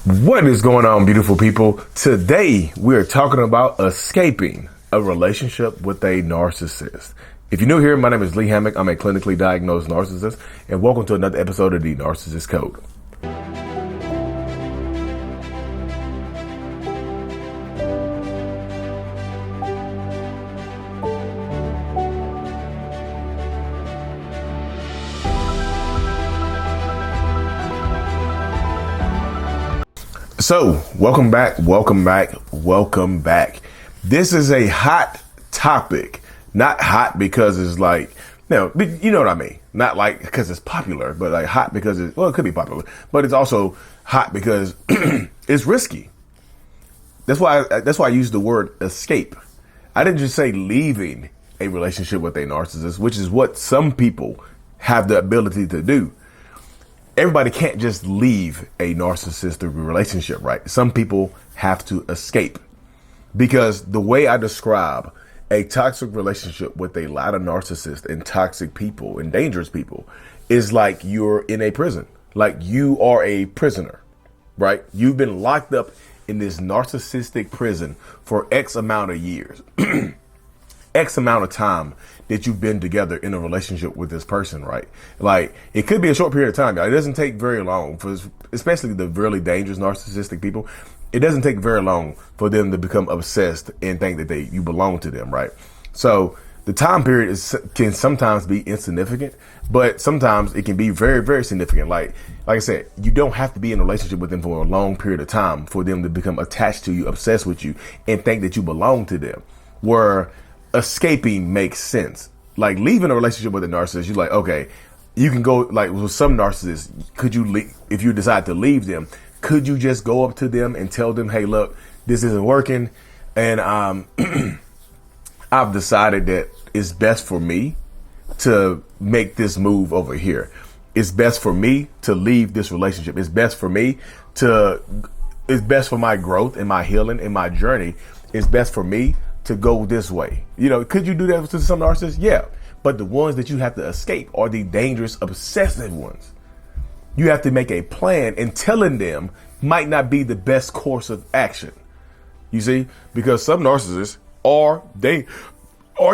What is going on, beautiful people? Today, we're talking about escaping a relationship with a narcissist. If you're new here, my name is Lee Hammock. I'm a clinically diagnosed narcissist, and welcome to another episode of the Narcissist Code. So, welcome back. This is a hot topic. Not hot because it's like, you know what I mean? Not like because it's popular, but like hot because it could be popular, but it's also hot because it's risky. That's why I use the word escape. I didn't just say leaving a relationship with a narcissist, which is what some people have the ability to do. Everybody can't just leave a narcissistic relationship, right? Some people have to escape, because the way I describe a toxic relationship with a lot of narcissists and toxic people and dangerous people is like you're in a prison, like you are a prisoner, right? You've been locked up in this narcissistic prison for X amount of years, X amount of time that you've been together in a relationship with this person, right? Like, it could be a short period of time. It doesn't take very long for, especially the really dangerous narcissistic people. It doesn't take very long for them to become obsessed and think that you belong to them, right? So the time period can sometimes be insignificant, but sometimes it can be very, very significant. Like I said, you don't have to be in a relationship with them for a long period of time for them to become attached to you, obsessed with you, and think that you belong to them. Where escaping makes sense. Like leaving a relationship with a narcissist, you're like, okay, you can go, like with some narcissists, could you leave, if you decide to leave them, could you just go up to them and tell them, hey, look, this isn't working, and I've decided that it's best for me to make this move over here. It's best for me to leave this relationship. It's best for my growth and my healing and my journey. It's best for me to go this way. You know, could you do that to some narcissists? Yeah. But the ones that you have to escape are the dangerous, obsessive ones. You have to make a plan, and telling them might not be the best course of action. You see, because some narcissists are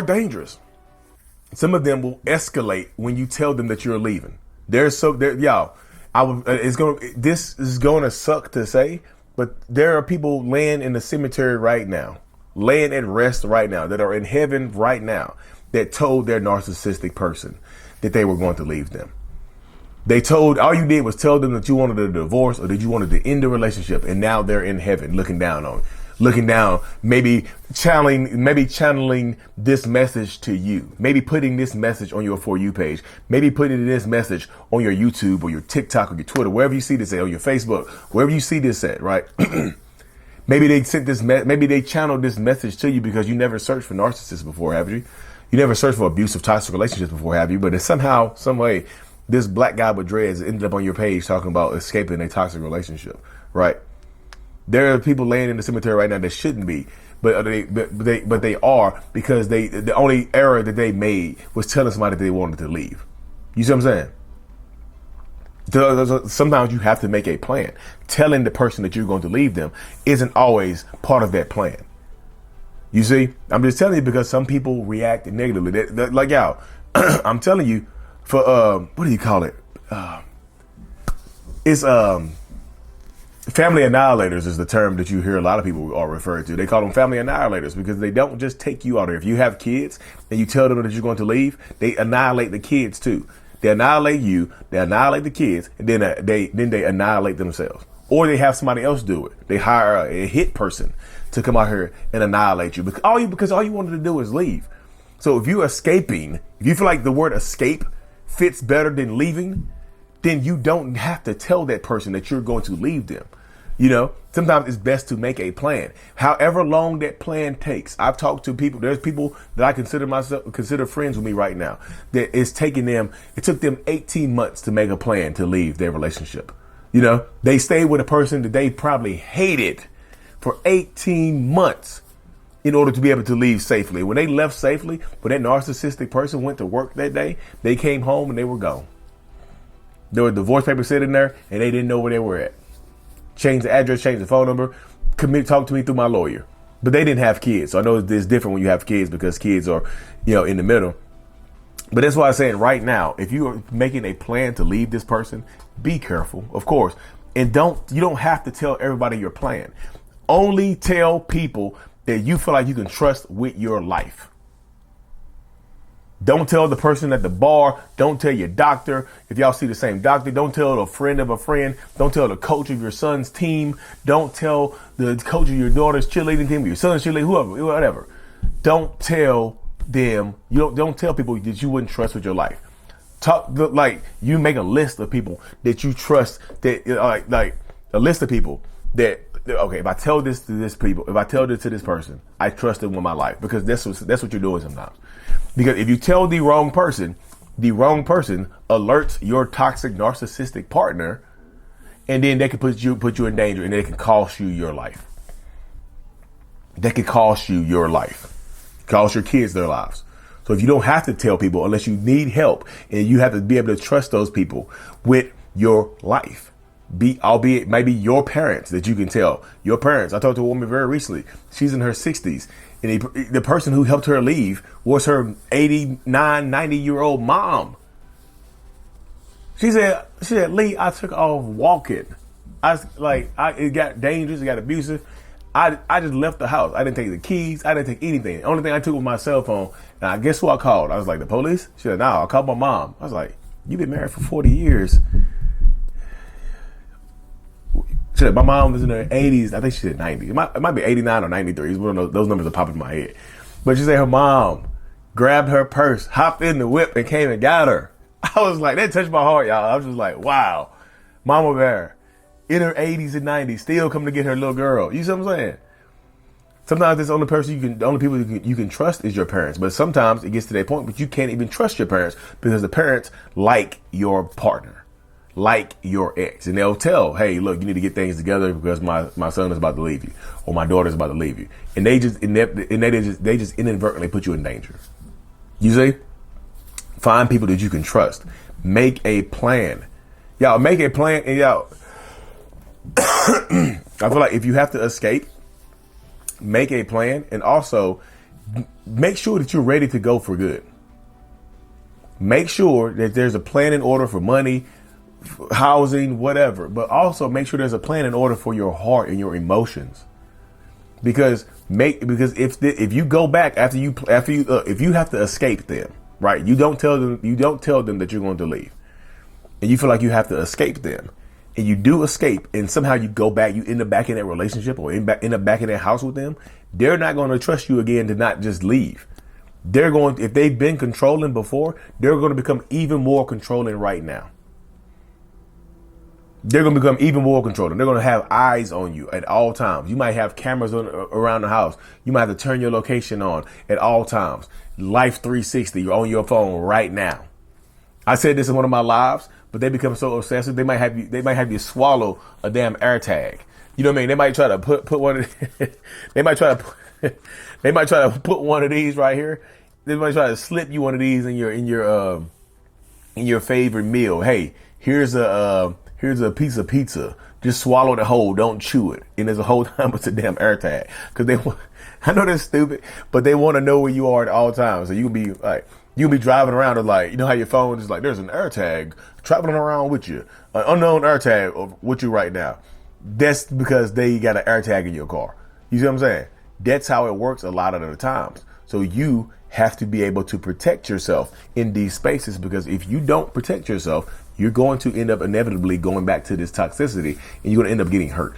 dangerous. Some of them will escalate when you tell them that you're leaving. This is going to suck to say, but there are people laying in the cemetery right now, laying at rest right now, that are in heaven right now, that told their narcissistic person that they were going to leave them. All you did was tell them that you wanted a divorce or that you wanted to end the relationship, and now they're in heaven looking down, maybe channeling this message to you, maybe putting this message on your For You page, maybe putting this message on your YouTube or your TikTok or your Twitter, wherever you see this at, or your Facebook, wherever you see this at, right? Maybe they channeled this message to you because you never searched for narcissists before, have you? You never searched for abusive, toxic relationships before, have you? But it's somehow, some way, this black guy with dreads ended up on your page talking about escaping a toxic relationship, right? There are people laying in the cemetery right now that shouldn't be, but they are, because the only error that they made was telling somebody that they wanted to leave. You see what I'm saying? Sometimes you have to make a plan. Telling the person that you're going to leave them isn't always part of that plan. You see, I'm just telling you because some people react negatively. Like y'all, I'm telling you, for what do you call it? It's family annihilators is the term that you hear a lot of people are referred to. They call them family annihilators because they don't just take you out there. If you have kids and you tell them that you're going to leave, they annihilate the kids too. They annihilate you, they annihilate the kids, and then they annihilate themselves. Or they have somebody else do it. They hire a hit person to come out here and annihilate you because all you wanted to do is leave. So if you're escaping, if you feel like the word escape fits better than leaving, then you don't have to tell that person that you're going to leave them. You know, sometimes it's best to make a plan. However long that plan takes. I've talked to people. There's people that I consider friends with me right now that it took them 18 months to make a plan to leave their relationship. You know, they stayed with a person that they probably hated for 18 months in order to be able to leave safely. When they left safely, when that narcissistic person went to work that day, they came home and they were gone. There were divorce papers sitting there and they didn't know where they were at. change the address, change the phone number, talk to me through my lawyer. But they didn't have kids. So I know it's different when you have kids because kids are, in the middle. But that's why I'm saying right now, if you are making a plan to leave this person, be careful, of course. And you don't have to tell everybody your plan. Only tell people that you feel like you can trust with your life. Don't tell the person at the bar. Don't tell your doctor. If y'all see the same doctor, don't tell a friend of a friend. Don't tell the coach of your son's team. Don't tell the coach of your daughter's cheerleading team, your son's cheerleading, whoever, whatever. Don't tell them. Don't tell people that you wouldn't trust with your life. You make a list of people that you trust. That like a list of people that. Okay, if I tell this to this people, if I tell this to this person, I trust them with my life, because that's what you're doing sometimes. Because if you tell the wrong person alerts your toxic narcissistic partner, and then they can put you in danger, and they can cost you your life. They can cost you your life, cost your kids their lives. So if you don't have to tell people unless you need help, and you have to be able to trust those people with your life. Albeit maybe your parents that you can tell. Your parents. I talked to a woman very recently. She's in her 60s. And the person who helped her leave was her 89, 90-year-old mom. She said, Lee, I took off walking. It got dangerous. It got abusive. I just left the house. I didn't take the keys. I didn't take anything. The only thing I took was my cell phone. And I guess who I called? I was like, the police? She said, no, I called my mom. I was like, you've been married for 40 years. My mom was in her 80s. I think she said 90. It might be 89 or 93. It's one of those numbers are popping in my head. But she said her mom grabbed her purse, hopped in the whip, and came and got her. I was like, that touched my heart, y'all. I was just like, wow. Mama Bear in her 80s and 90s still coming to get her little girl. You see what I'm saying? Sometimes the only people you can trust is your parents. But sometimes it gets to that point, but you can't even trust your parents because the parents like your partner. Like your ex, and they'll tell, hey, look, you need to get things together because my son is about to leave you, or my daughter's about to leave you, and they just inadvertently put you in danger. You see, find people that you can trust. Make a plan, y'all. Make a plan, and y'all. I feel like if you have to escape, make a plan, and also make sure that you're ready to go for good. Make sure that there's a plan in order for money, housing, whatever, but also make sure there's a plan in order for your heart and your emotions. Because if you go back if you have to escape them, right? You don't tell them that you're going to leave, and you feel like you have to escape them, and you do escape, and somehow you go back, you end up back in that relationship or end up back in that house with them. They're not going to trust you again to not just leave. If they've been controlling before, they're going to become even more controlling right now. They're going to become even more controlling. They're going to have eyes on you at all times. You might have cameras around the house. You might have to turn your location on at all times. Life 360, you're on your phone right now. I said this in one of my lives, but they become so obsessive. They might have you swallow a damn AirTag. You know what I mean? They might try to put one of they might try to put one of these right here. They might try to slip you one of these in your favorite meal. Hey, here's a piece of pizza. Just swallow the whole. Don't chew it. And there's a whole time it's a damn AirTag. Because I know that's stupid, but they want to know where you are at all times. So you can be driving around and like, you know how your phone is like, there's an AirTag traveling around with you. An unknown AirTag with you right now. That's because they got an AirTag in your car. You see what I'm saying? That's how it works a lot of the times. So you have to be able to protect yourself in these spaces, because if you don't protect yourself, you're going to end up inevitably going back to this toxicity, and you're going to end up getting hurt.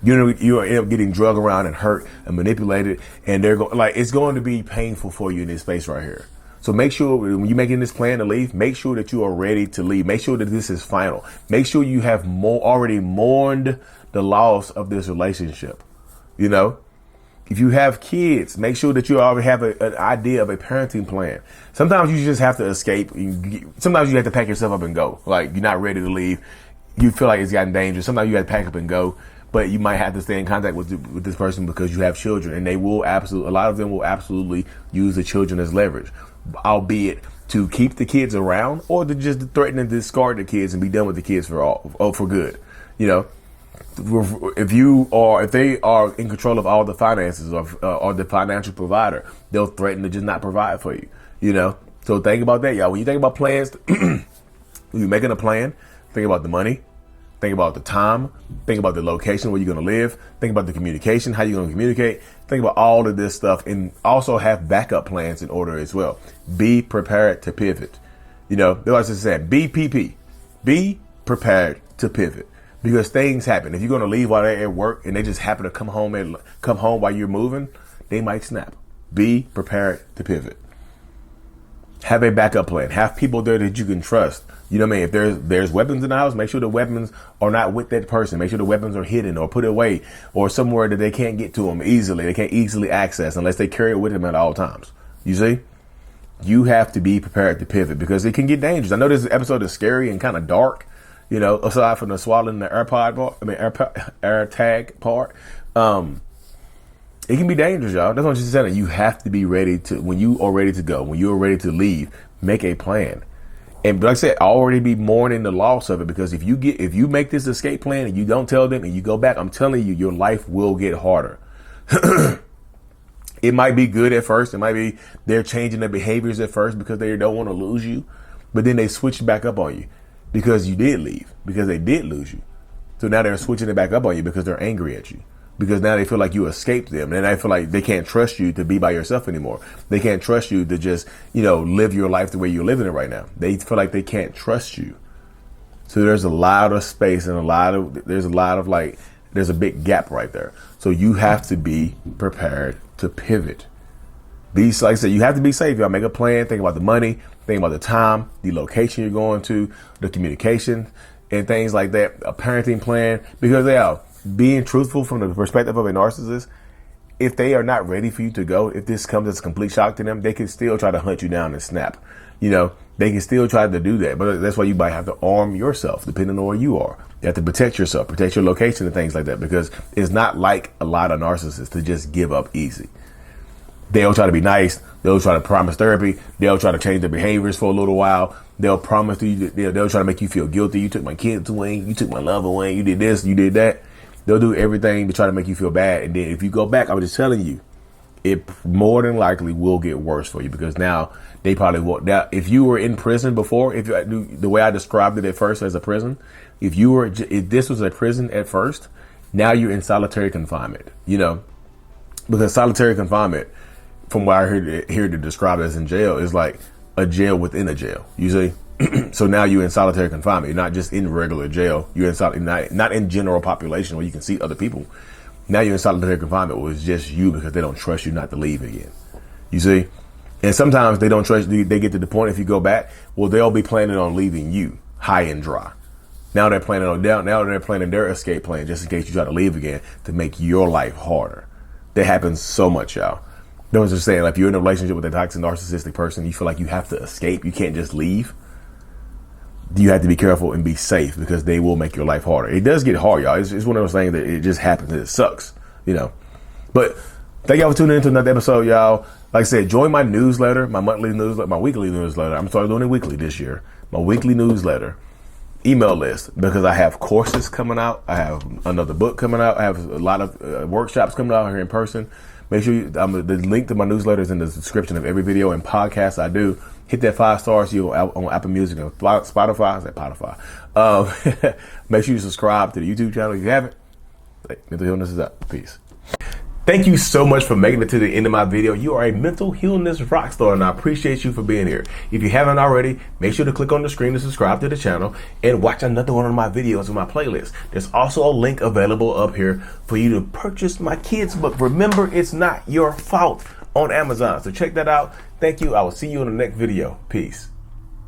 You're going to end up getting drugged around and hurt and manipulated, and it's going to be painful for you in this space right here. So make sure when you're making this plan to leave, make sure that you are ready to leave. Make sure that this is final. Make sure you have already mourned the loss of this relationship. You know, if you have kids, make sure that you already have an idea of a parenting plan. Sometimes you just have to escape. Sometimes you have to pack yourself up and go. Like, you're not ready to leave. You feel like it's gotten dangerous. Sometimes you have to pack up and go. But you might have to stay in contact with this person because you have children, and a lot of them will absolutely use the children as leverage, albeit to keep the kids around or to just threaten and discard the kids and be done with the kids for good. You know, if they are in control of all the finances or the financial provider, they'll threaten to just not provide for you, you know? So think about that, y'all. When you think about plans, when you're making a plan, think about the money, think about the time, think about the location where you're going to live, think about the communication, how you're going to communicate, think about all of this stuff, and also have backup plans in order as well. Be prepared to pivot. You know, they always say BPP, be prepared to pivot, because things happen. If you're going to leave while they're at work and they just happen to come home while you're moving, they might snap. Be prepared to pivot. Have a backup plan. Have people there that you can trust. You know what I mean? If there's weapons in the house, make sure the weapons are not with that person. Make sure the weapons are hidden or put away or somewhere that they can't get to them easily. They can't easily access unless they carry it with them at all times. You see? You have to be prepared to pivot because it can get dangerous. I know this episode is scary and kind of dark, you know, aside from the swallowing the AirTag part. It can be dangerous, y'all. That's what I'm just saying. You have to be ready to, when you are ready to go, when you are ready to leave, make a plan. And like I said, already be mourning the loss of it, because if you make this escape plan and you don't tell them and you go back, I'm telling you, your life will get harder. It might be good at first. It might be they're changing their behaviors at first because they don't want to lose you, but then they switch back up on you because you did leave, because they did lose you. So now they're switching it back up on you because they're angry at you. Because now they feel like you escaped them, and they feel like they can't trust you to be by yourself anymore. They can't trust you to just, you know, live your life the way you're living it right now. They feel like they can't trust you. So there's a lot of space and there's a big gap right there. So you have to be prepared to pivot. Like I said, you have to be safe. Y'all make a plan, think about the money, think about the time, the location you're going to, the communication and things like that, a parenting plan, because they are being truthful from the perspective of a narcissist. If they are not ready for you to go, if this comes as a complete shock to them, they can still try to hunt you down and snap. You know, they can still try to do that. But that's why you might have to arm yourself, depending on where you are. You have to protect yourself, protect your location and things like that, because it's not like a lot of narcissists to just give up easy. They'll try to be nice. They'll try to promise therapy. They'll try to change their behaviors for a little while. They'll promise you, they'll try to make you feel guilty. You took my kids away. You took my love away. You did this, you did that. They'll do everything to try to make you feel bad. And then if you go back, I'm just telling you, it more than likely will get worse for you, because now they probably will. Now, if you were in prison before, if you do the way I described it at first as a prison, if this was a prison at first, now you're in solitary confinement, you know, because solitary confinement, from what I heard to describe it as in jail, is like a jail within a jail, you see? So now you're in solitary confinement. You're not just in regular jail. You're in not in general population where you can see other people. Now you're in solitary confinement where it's just you, because they don't trust you not to leave again. You see? And sometimes they don't trust you. They get to the point, if you go back, well, they'll be planning on leaving you high and dry. Now they're planning their escape plan just in case you try to leave again, to make your life harder. That happens so much, y'all. That was just saying, like, if you're in a relationship with a toxic narcissistic person, you feel like you have to escape. You can't just leave. You have to be careful and be safe, because they will make your life harder. It does get hard, y'all. It's one of those things that it just happens. It sucks, you know. But thank y'all for tuning into another episode, y'all. Like I said, join my newsletter, my monthly newsletter, my weekly newsletter. I'm starting doing it weekly this year. My weekly newsletter email list, because I have courses coming out. I have another book coming out. I have a lot of workshops coming out here in person. Make sure the link to my newsletter is in the description of every video and podcast I do. Hit that 5 stars on Apple Music and Spotify. Is that Spotify? Make sure you subscribe to the YouTube channel if you haven't. Mental Healness is up. Peace. Thank you so much for making it to the end of my video. You are a mental healness rock star, and I appreciate you for being here. If you haven't already, make sure to click on the screen to subscribe to the channel and watch another one of my videos in my playlist. There's also a link available up here for you to purchase my kids' book, Remember It's Not Your Fault, on Amazon. So check that out. Thank you. I will see you in the next video. Peace.